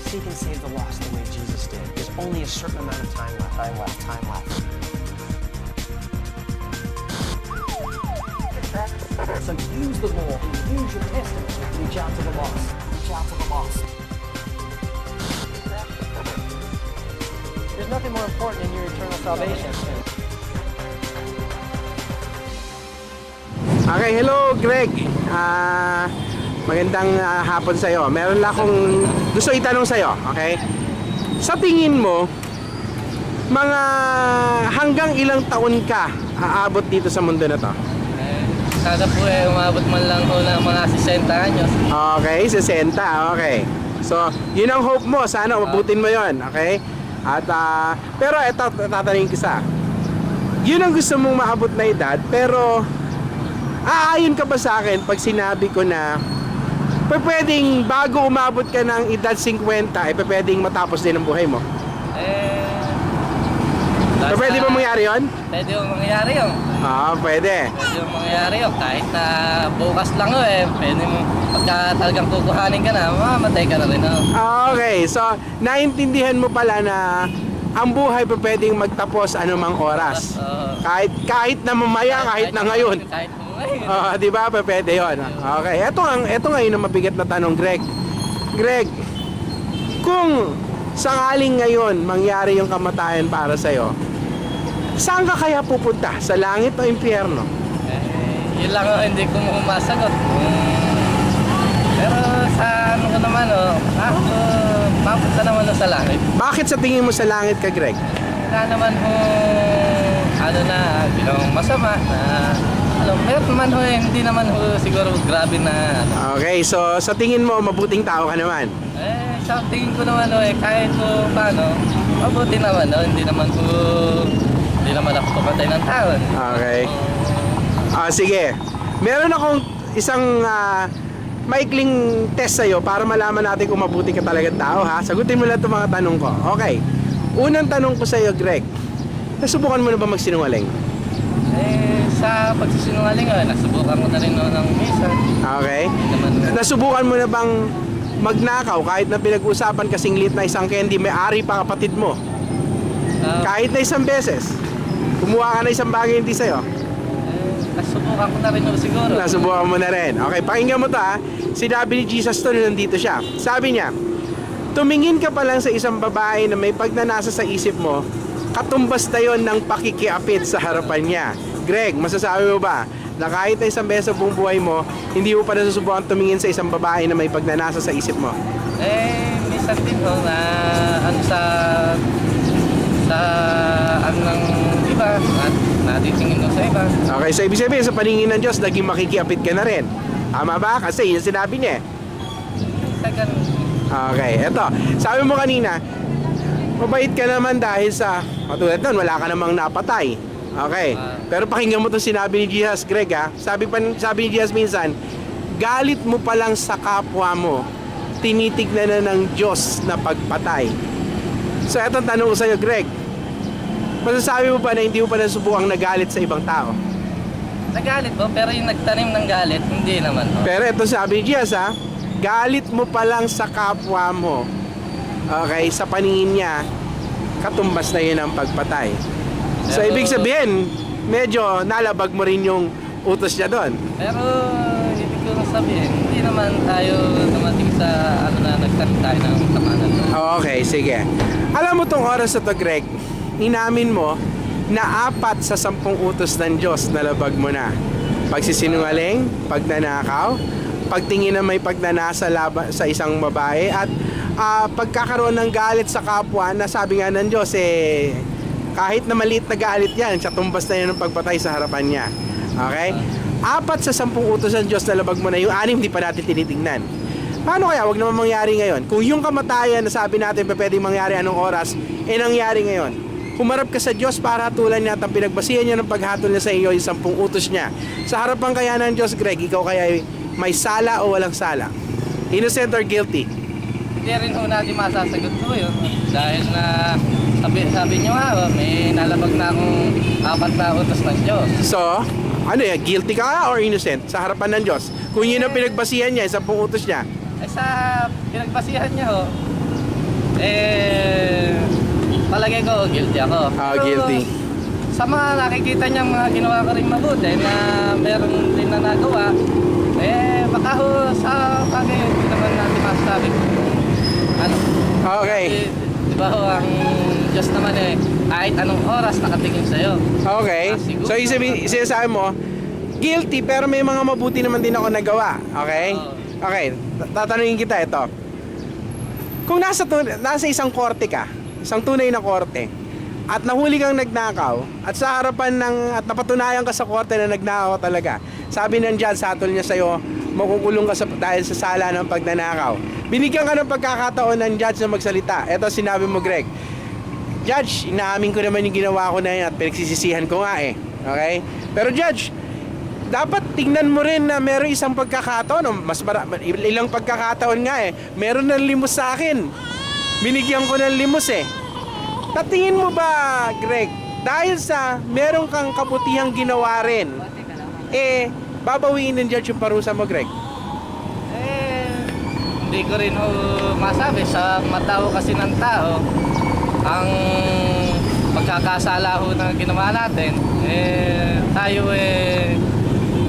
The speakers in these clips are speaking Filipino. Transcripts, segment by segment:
if he can save the lost the way Jesus did, there's only a certain amount of time left. Time left. So use the law, use your testament to reach out to the lost. Reach out to the lost. There's nothing more important in your eternal salvation. Okay, hello Greg. Magandang hapon sa'yo. Meron lang akong gusto itanong sa'yo, okay? Sa tingin mo, mga hanggang ilang taon ka aabot dito sa mundo na to? Sana po umabot man lang ho ng mga 60 anyos. Okay, 60, okay. So, yun ang hope mo. Sana mabutin mo yun, okay? At, pero ito, tatanungin kita. Yun ang gusto mong maabot na edad, pero aayon ka ba sa akin pag sinabi ko na pwedeng bago umabot ka ng edad 50, pwedeng matapos din ang buhay mo? Pwede ba mangyari yun? Pwede yung mangyari yun. Pwede. Pwede yung mangyari yun. Kahit na bukas lang ho pwede mo, pagka talagang kukuhanin ka na, mamamatay ka na rin ho. Okay, so naintindihan mo pala na ang buhay pa pwedeng magtapos anumang oras. Kahit na mamaya, kahit na ngayon. Kahit na ngayon. Di ba? Pwede yun. Okay, eto ngayon ang mabigat na tanong, Greg. Greg, kung sakaling ngayon mangyari yung kamatayan para sa'yo, saan ka kaya pupunta? Sa langit o impyerno? Yun lang ho, hindi ko masagot. Pero sa ano ko naman mapunta naman ho sa langit. Bakit sa tingin mo sa langit ka, Greg? Wala naman ho, bilang masama na, meron naman ho, hindi naman ho siguro grabe na. Okay, so sa tingin mo, mabuting tao ka naman? Sa tingin ko naman kahit po paano, mabuti naman hindi naman ako papatay ng tao. Okay. Sige. Meron akong isang maikling test sa'yo para malaman natin kung mabuti ka talagang tao, ha? Sagutin mo lang itong mga tanong ko. Okay. Unang tanong ko sa'yo, Greg. Nasubukan mo na ba magsinungaling? Sa pagsisinungaling, nasubukan ko na rin ng minsan. Okay. Nasubukan mo na bang magnakaw kahit na pinag-usapan kasing liit na isang candy, may-ari pa kapatid mo? Kahit na isang beses? Kumuha ka na isang bagay hindi sa'yo? Nasubukan ko na rin siguro. Nasubukan mo na rin. Okay, pakinggan mo to, ha. Sinabi ni Jesus to nung nandito siya. Sabi niya, tumingin ka pa lang sa isang babae na may pagnanasa sa isip mo, katumbas na yon ng pakikiapit sa harapan niya. Greg, masasabi mo ba na kahit na isang beses sa buong buhay mo, hindi mo pa nasusubukan tumingin sa isang babae na may pagnanasa sa isip mo? Minsan din ho na ng iba at natitingin ko sa iba. Okay, so ibig sabihin sa paningin ng Diyos, naging makikiapit ka na rin. Tama ba? Kasi yun sinabi niya. Okay, eto. Sabi mo kanina, mabait ka naman dahil sa katulad nun, wala ka namang napatay. Okay. Pero pakinggan mo itong sinabi ni Jesus, Greg, ha? Sabi ni Jesus minsan, galit mo pa lang sa kapwa mo, tinitignan na ng Diyos na pagpatay. So etong tanong ko sa'yo, Greg, masasabi mo ba na hindi mo pa nasubukang nagalit sa ibang tao? Nagalit po, pero yung nagtanim ng galit, hindi naman ho. Pero ito sabi ni Jesus, ha? Galit mo pa lang sa kapwa mo, okay, sa paningin niya, katumbas na yun ang pagpatay. So ibig sabihin, medyo nalabag mo rin yung utos niya doon. Pero ibig ko sabihin, hindi naman tayo dumating sa na nagtanim tayo ng tamanan. Okay, sige. Alam mo tong oras na to, Greg, inamin mo na 4 sa 10 utos ng Diyos nalabag mo na. Pagsisinungaling, pagnanakaw, pagtingin na may pagnanasa sa isang babae, at pagkakaroon ng galit sa kapwa na sabi nga ng Diyos, kahit na maliit na galit yan, siya tumbas na yun ng pagpatay sa harapan niya. Okay? 4 sa 10 utos ng Diyos nalabag mo na, yung 6 di pa natin tinitingnan. Paano kaya wag naman mangyari ngayon? Kung yung kamatayan na sabi natin pwedeng mangyari anong oras, nangyari ngayon. Humarap ka sa Diyos para hatulan niya at ang pinagbasihan niya ng paghatol niya sa iyo yung 10 utos niya. Sa harapan kaya ng Diyos, Greg, ikaw kaya may sala o walang sala? Innocent or guilty? Hindi rin ho natin masasagot po yun. Dahil na sabi niyo nga, may nalabag na akong 4 na utos ng Diyos. So, ano yan, guilty ka or innocent sa harapan ng Diyos? Kung yun ang pinagbasihan niya, 10 utos niya. Sa pinagbasihan niya ho, palagay ko, guilty ako. Pero Guilty. sa mga nakikita niyang mga ginawa ko rin mabuti na meron din na nagawa, baka ho sa bagay, hindi naman natin masasabi kung ano. Okay. Di ba ho, ang Diyos naman kahit anong oras nakatingin sa'yo. Okay. Siguro. So, sinasabi mo, guilty pero may mga mabuti naman din ako nagawa. Okay? Oo. Okay. Tatanungin kita ito. Kung nasa isang korte ka, isang tunay na korte, at nahuli kang nagnakaw, at sa harapan at napatunayan ka sa korte na nagnakaw talaga, sabi ng judge, satol niya sa'yo, makukulong ka dahil sa sala ng pagnanakaw. Binigyan ka ng pagkakataon ng judge na magsalita. Ito sinabi mo, Greg. Judge, inaamin ko naman yung ginawa ko na yan at pinagsisisihan ko nga eh. Okay? Pero Judge, dapat tingnan mo rin na meron isang pagkakataon, ilang pagkakataon nga eh, meron ng limos sa akin. Binigyan ko ng limos eh. Tatingin mo ba, Greg, dahil sa meron kang kabutihang ginawa rin, babawiin ng judge yung parusa mo, Greg? Hindi ko rin masabi sa matao kasi ng tao. Ang pagkakasala ho na ginawa natin, tayo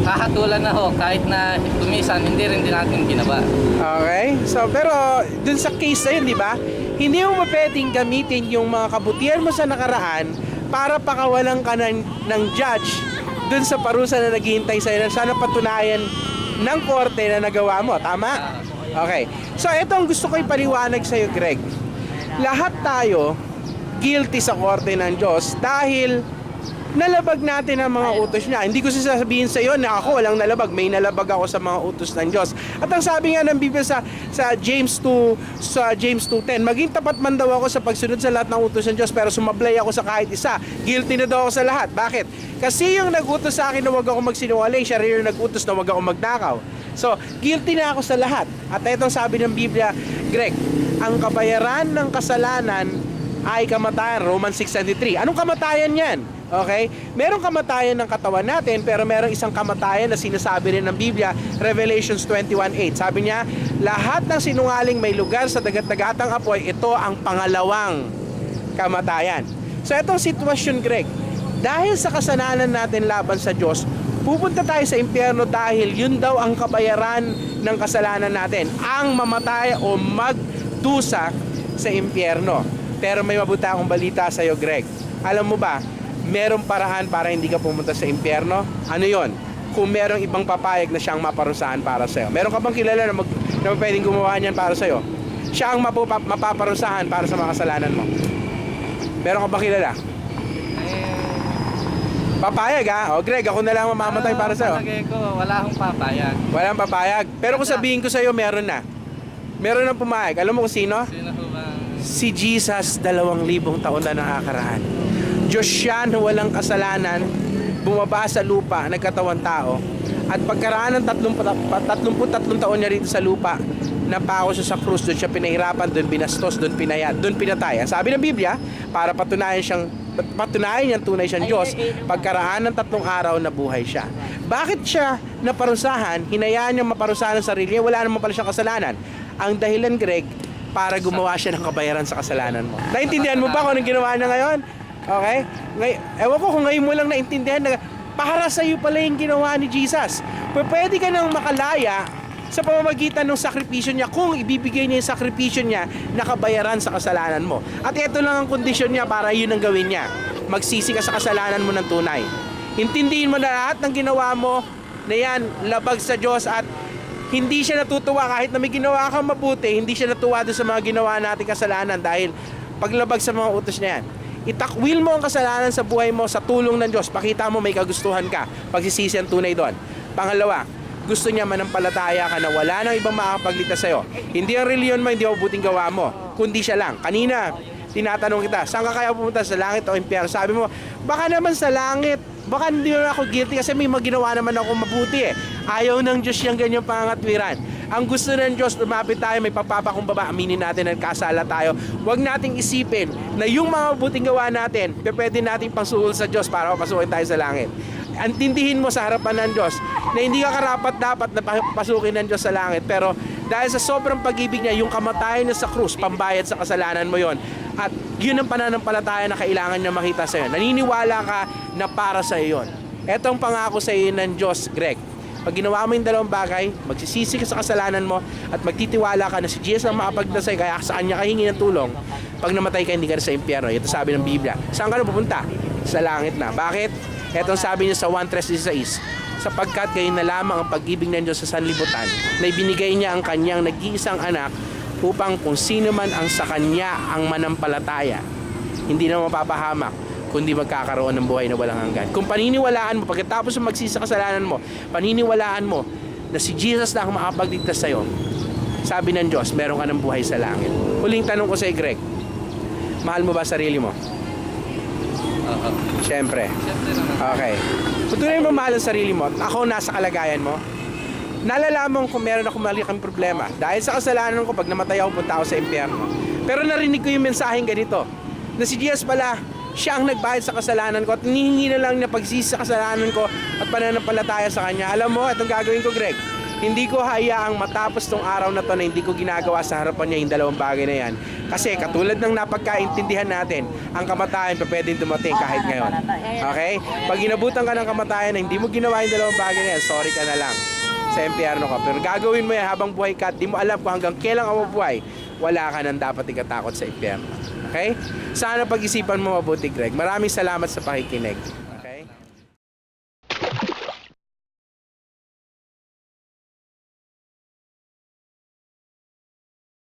kahatulan na ho kahit na tumisan, hindi rin din natin ginawa. Okay? So, pero dun sa case na yun, di ba? Hindi mo pwedeng gamitin yung mga kabutihan mo sa nakaraan para pakawalan ka ng judge dun sa parusa na naghihintay sa'yo na sana patunayan ng korte na nagawa mo. Tama? Okay. So, ito ang gusto ko ipaliwanag sa'yo, Greg. Lahat tayo guilty sa korte ng Diyos dahil nalabag natin ang mga utos niya. Hindi ko sasabihin sa iyo na ako walang nalabag. May nalabag ako sa mga utos ng Diyos. At ang sabi nga ng Biblia sa James 2:10, maging tapat man daw ako sa pagsunod sa lahat ng utos ng Diyos, pero sumablay ako sa kahit isa. Guilty na daw ako sa lahat. Bakit? Kasi yung nag-utos sa akin na huwag ako magsinungaling, siya rin yung nag-utos na huwag ako magnakaw. So, guilty na ako sa lahat. At itong sabi ng Biblia, Greg, ang kabayaran ng kasalanan ay kamatayan. Romans 6:23. Anong kamatayan yan? Okay? Merong kamatayan ng katawan natin, pero merong isang kamatayan na sinasabi rin ng Biblia, Revelations 21:8. Sabi niya, lahat ng sinungaling may lugar sa dagat-dagatang apoy, ito ang pangalawang kamatayan. So itong sitwasyon, Greg, dahil sa kasalanan natin laban sa Diyos, pupunta tayo sa impyerno dahil yun daw ang kabayaran ng kasalanan natin, ang mamatay o magdusa sa impyerno. Pero may mabuti akong balita sa iyo, Greg. Alam mo ba, merong paraan para hindi ka pumunta sa impyerno? Ano yon? Kung merong ibang papayag na siyang maparusahan para sa'yo. Meron ka bang kilala na pwedeng gumawa niyan para sa'yo? Siya ang mapaparusahan para sa mga kasalanan mo. Meron ka bang kilala? Papayag ha? O Greg, ako na lang mamamatay para sa'yo. Palagay ko, wala akong papayag. Walang papayag. Pero kung sabihin ko sa'yo, meron na. Meron ng pumayag. Alam mo kung sino? Sino ho ba? Si Jesus, 2,000 taon na nakakaraan. Diyos siya na walang kasalanan, bumaba sa lupa, nagkatawang tao. At pagkaraan ng 33 taon niya rito sa lupa, napako siya sa krus, doon siya pinahirapan, doon binastos, doon pinayat, doon pinatay. Ang sabi ng Biblia, para patunayan niyang tunay siyang Diyos, pagkaraan ng 3 araw na buhay siya. Bakit siya naparusahan? Hinayaan niyang maparusahan ang sarili niya, wala naman pala siyang kasalanan. Ang dahilan, Greg, para gumawa siya ng kabayaran sa kasalanan mo. Naintindihan mo ba kung anong ginawa niya ngayon? Okay? Ewan ko kung ngayon mo lang naintindihan na para sa iyo pala yung ginawa ni Jesus. Pwede ka nang makalaya sa pamamagitan ng sakripisyo niya kung ibibigay niya yung sakripisyo niya na kabayaran sa kasalanan mo. At ito lang ang kondisyon niya para yun ang gawin niya. Magsisi ka sa kasalanan mo ng tunay. Intindihin mo na lahat ng ginawa mo na yan, labag sa Diyos, at hindi siya natutuwa kahit na may ginawa kang mabuti, hindi siya natuwa doon sa mga ginawa nating kasalanan dahil paglabag sa mga utos niya yan. Itakwil mo ang kasalanan sa buhay mo sa tulong ng Diyos. Pakita mo may kagustuhan ka. Pagsisisi ang tunay doon. Pangalawa, gusto niya manampalataya ka na wala nang ibang makakapagligtas sa'yo. Hindi ang reliyon mo, hindi ang mabuting gawa mo, kundi siya lang. Kanina, tinatanong kita, saan ka kaya pumunta, sa langit o impyerno? Sabi mo, baka naman sa langit. Baka hindi naman ako guilty kasi may maginawa naman ako mabuti eh. Ayaw ng Diyos yung ganyang pangangatwiran. Ang gusto ng Diyos, lumapit tayo, may pagpapakumbaba, aminin natin at kasala tayo. Huwag nating isipin na yung mga mabuting gawa natin, pwede nating pangsuhol sa Diyos para mapasukin tayo sa langit. Antindihin mo sa harapan ng Diyos na hindi ka karapat-dapat na pasukin ng Diyos sa langit. Pero dahil sa sobrang pag-ibig niya, yung kamatayan niya sa krus, pambayad sa kasalanan mo yon. At yun ang pananampalataya na kailangan niya makita sa iyo. Naniniwala ka na para sa iyo yun. Etong pangako sa iyo ng Diyos, Greg. Pag ginawa mo yung dalawang bagay, magsisisi ka sa kasalanan mo at magtitiwala ka na si Jesus ang makapagligtas sa'yo, kaya sa kanya ka hingi ng tulong. Pag namatay ka, hindi ka na sa impyerno. Ito sabi ng Biblia. Saan ka na pupunta? Sa langit na. Bakit? Etong sabi niya sa 1:3-16, sapagkat kayo na lamang ang pag-ibig ng Diyos sa sanlibutan, na ibinigay niya ang kanyang nag-iisang anak upang kung sino man ang sa kanya ang manampalataya, hindi na mapapahamak, kundi magkakaroon ng buhay na walang hanggan. Kung paniniwalaan mo, pagkatapos ng magsisi sa kasalanan mo, paniniwalaan mo na si Jesus na ang makapagligtas sa'yo, sabi ng Diyos, meron ka ng buhay sa langit. Huling tanong ko sa Greg, mahal mo ba sarili mo? Oo. Siyempre. Siyempre naman. Okay. Kung tunay mo mahal ang sarili mo, at ako nasa kalagayan mo, nalalaman kung meron akong malikang problema. Dahil sa kasalanan ko, pag namatay ako, punta ako sa impyerno. Pero narinig ko yung mensaheng ganito, na si Jesus pala, siya ang nagbayad sa kasalanan ko at hinihingi na lang niya pagsisi sa kasalanan ko at pananampalataya sa kanya. Alam mo, itong gagawin ko, Greg, hindi ko hayaang matapos tong araw na to na hindi ko ginagawa sa harapan niya yung dalawang bagay na yan. Kasi katulad ng napagkaintindihan natin, ang kamatayan pa pwedeng dumating kahit ngayon. Okay? Pag inabutan ka ng kamatayan na hindi mo ginawa yung dalawang bagay na yan, sorry ka na lang. Sa impyerno ka. Pero gagawin mo yan habang buhay ka at di mo alam kung hanggang kailan ka mabuhay, wala ka nang dapat ikatakot sa impyerno. Okay? Sana pag-isipan mo mabuti, Greg. Maraming salamat sa pakikinig.